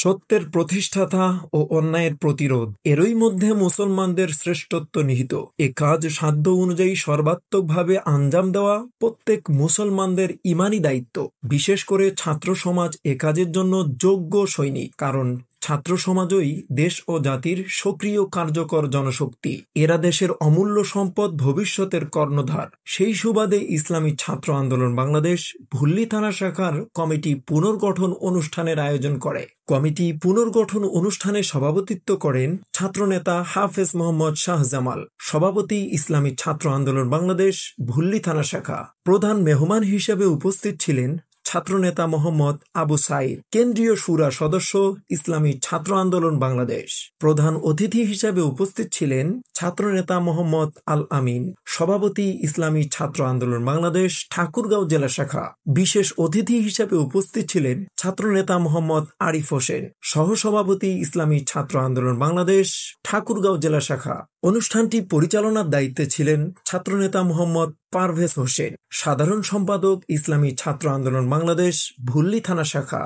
সত্যের প্রতিষ্ঠাতা ও অন্যায়ের প্রতিরোধ, এরই মধ্যে মুসলমানদের শ্রেষ্ঠত্ব নিহিত। এ কাজ সাধ্য অনুযায়ী সর্বাত্মকভাবে আঞ্জাম দেওয়া প্রত্যেক মুসলমানদের ইমানি দায়িত্ব। বিশেষ করে ছাত্র সমাজ এ কাজের জন্য যোগ্য সৈনিক, কারণ ছাত্র সমাজই দেশ ও জাতির সক্রিয় কার্যকর জনশক্তি। এরা দেশের অমূল্য সম্পদ, ভবিষ্যতের কর্ণধার। সেই সুবাদে ইসলামী ছাত্র আন্দোলন বাংলাদেশ ভুল্লি থানা শাখার কমিটি পুনর্গঠন অনুষ্ঠানের আয়োজন করে। কমিটি পুনর্গঠন অনুষ্ঠানে সভাপতিত্ব করেন ছাত্রনেতা হাফেজ মোহাম্মদ শাহজামাল, সভাপতি ইসলামী ছাত্র আন্দোলন বাংলাদেশ ভুল্লি থানা শাখা। প্রধান মেহমান হিসেবে উপস্থিত ছিলেন ছাত্রনেতা মোহাম্মদ আবু সাইদ, কেন্দ্রীয় শুরা সদস্য ইসলামী ছাত্র আন্দোলন বাংলাদেশ। প্রধান অতিথি হিসেবে উপস্থিত ছিলেন ছাত্রনেতা মোহাম্মদ আল আমিন, সভাপতি ইসলামী ছাত্র আন্দোলন বাংলাদেশ ঠাকুরগাঁও জেলা শাখা। বিশেষ অতিথি হিসেবে উপস্থিত ছিলেন ছাত্রনেতা মোহাম্মদ আরিফ হোসেন, সহসভাপতি ইসলামী ছাত্র আন্দোলন বাংলাদেশ ঠাকুরগাঁও জেলা শাখা। অনুষ্ঠানটি পরিচালনার দায়িত্বে ছিলেন ছাত্রনেতা মোহাম্মদ পারভেজ হোসেন, সাধারণ সম্পাদক ইসলামী ছাত্র আন্দোলন বাংলাদেশ ভুল্লি থানা শাখা।